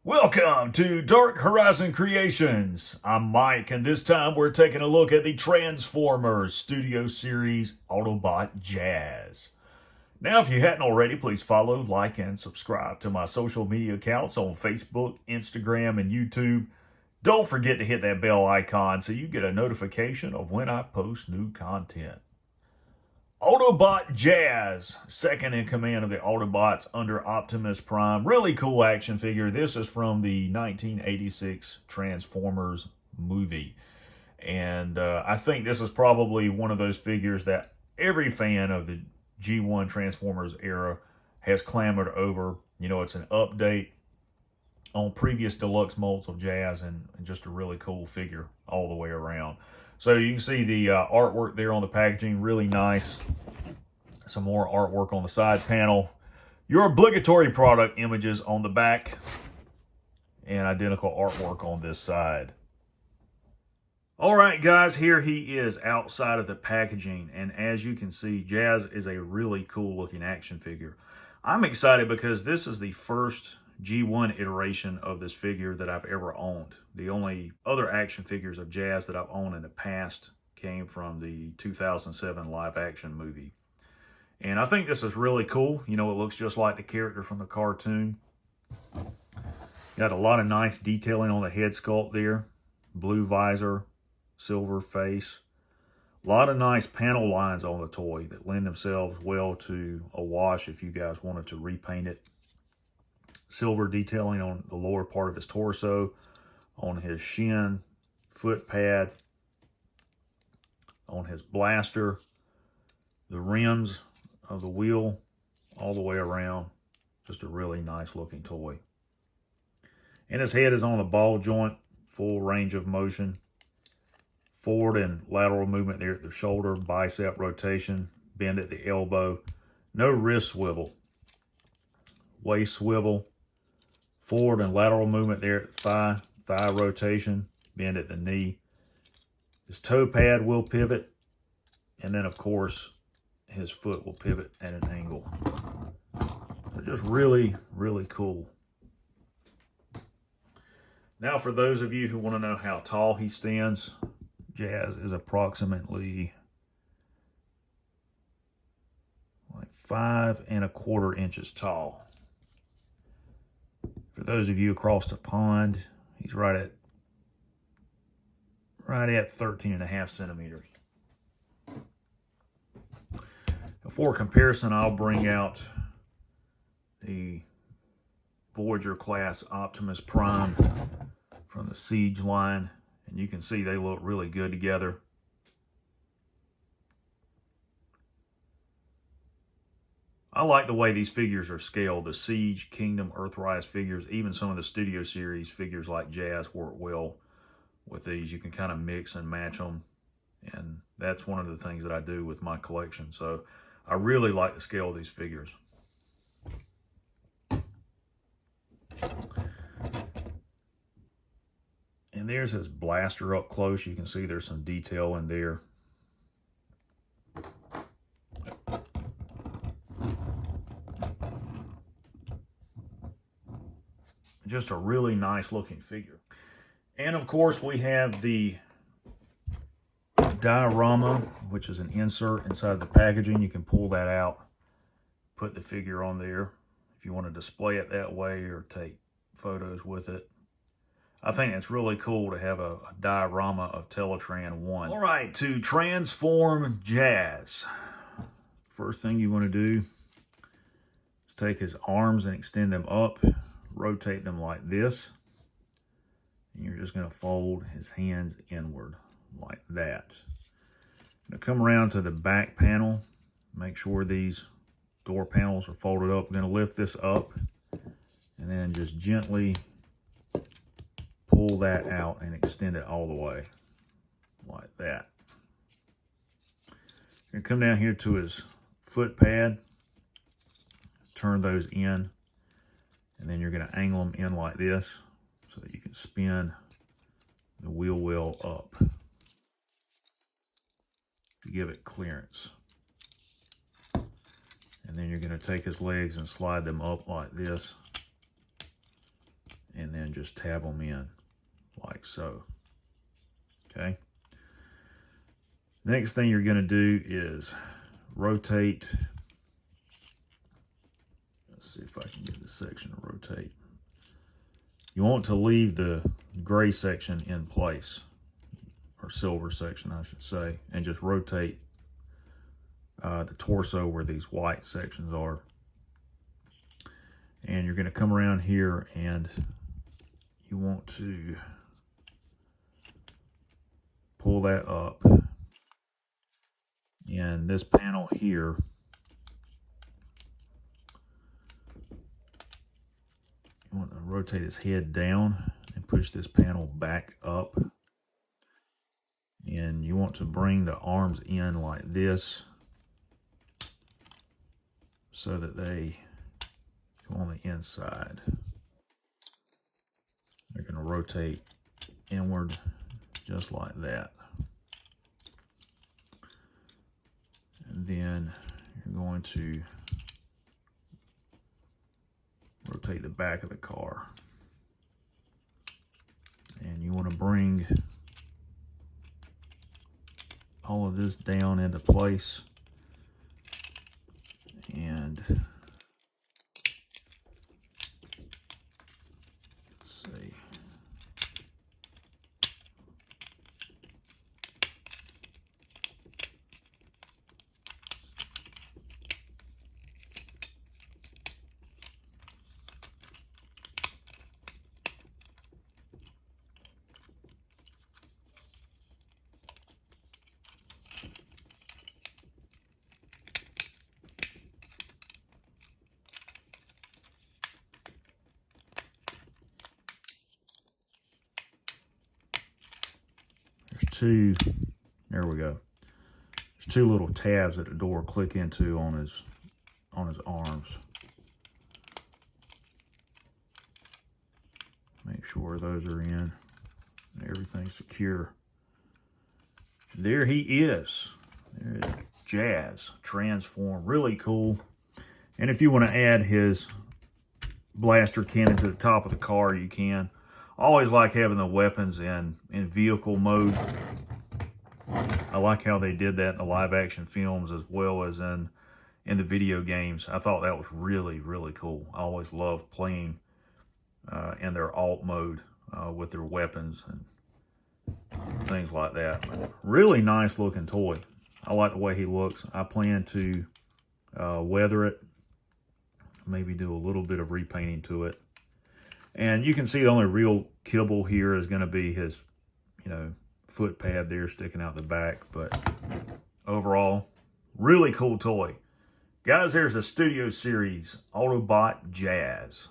Welcome to Dark Horizon Creations. I'm Mike, and this time we're taking a look at the Transformers Studio Series Autobot Jazz. Now, if you hadn't already, please follow, like, and subscribe to my social media accounts on Facebook, Instagram, and YouTube. Don't forget to hit that bell icon so you get a notification of when I post new content. Autobot Jazz, second in command of the Autobots under Optimus Prime. Really cool action figure. This is from the 1986 Transformers movie. And I think this is probably one of those figures that every fan of the G1 Transformers era has clamored over. You know, it's an update on previous deluxe molds of Jazz and just a really cool figure all the way around. So you can see the artwork there on the packaging, really nice. Some more artwork on the side panel. Your obligatory product images on the back and identical artwork on this side. All right, guys, here he is outside of the packaging. And as you can see, Jazz is a really cool looking action figure. I'm excited because this is the first G1 iteration of this figure that I've ever owned. The only other action figures of Jazz that I've owned in the past came from the 2007 live action movie. And I think this is really cool. You know, it looks just like the character from the cartoon. Got a lot of nice detailing on the head sculpt there. Blue visor, silver face. A lot of nice panel lines on the toy that lend themselves well to a wash if you guys wanted to repaint it. Silver detailing on the lower part of his torso, on his shin, foot pad, on his blaster, the rims of the wheel all the way around. Just a really nice looking toy. And his head is on the ball joint, full range of motion. Forward and lateral movement there at the shoulder, bicep rotation, bend at the elbow. No wrist swivel. Waist swivel. Forward and lateral movement there at the thigh rotation, bend at the knee. His toe pad will pivot. And then, of course, his foot will pivot at an angle. So just really, really cool. Now, for those of you who want to know how tall he stands, Jazz is approximately like 5 1/4 inches tall. For those of you across the pond, he's right at 13.5 centimeters. For comparison, I'll bring out the Voyager class Optimus Prime from the Siege line, and you can see they look really good together. I like the way these figures are scaled. The Siege, Kingdom, Earthrise figures, even some of the Studio Series figures like Jazz work well with these. You can kind of mix and match them, and that's one of the things that I do with my collection. So I really like the scale of these figures. And there's his blaster up close. You can see there's some detail in there. Just a really nice looking figure. And of course we have the diorama, which is an insert inside the packaging. You can pull that out, put the figure on there if you want to display it that way or take photos with it. I think it's really cool to have a diorama of Teletran 1. All right, to transform Jazz, first thing you want to do is take his arms and extend them up, rotate them like this, and you're just going to fold his hands inward like that. Now come around to the back panel, make sure these door panels are folded up. We're going to lift this up and then just gently pull that out and extend it all the way like that. You're going to come down here to his foot pad, turn those in, and then you're going to angle them in like this so that you can spin the wheel well up to give it clearance. And then you're going to take his legs and slide them up like this and then just tab them in like so. Okay. Next thing you're going to do is rotate. Let's see if I can get this section to rotate. You want to leave the gray section in place, or silver section, I should say, and just rotate the torso where these white sections are. And you're going to come around here and you want to pull that up. And this panel here, you want to rotate his head down and push this panel back up. And you want to bring the arms in like this so that they go on the inside. They're going to rotate inward just like that. And then you're going to rotate the back of the car. And you want to bring all of this down into place. And let's see. There we go. There's two little tabs that the door click into on his arms. Make sure those are in. Everything's secure. There he is. There is Jazz transform. Really cool. And if you want to add his blaster cannon to the top of the car, you can. I always like having the weapons in vehicle mode. I like how they did that in the live action films as well as in the video games. I thought that was really, really cool. I always love playing in their alt mode with their weapons and things like that. Really nice looking toy. I like the way he looks. I plan to weather it, maybe do a little bit of repainting to it. And you can see the only real kibble here is going to be his, foot pad there sticking out the back. But overall, really cool toy. Guys, there's a Studio Series Autobot Jazz.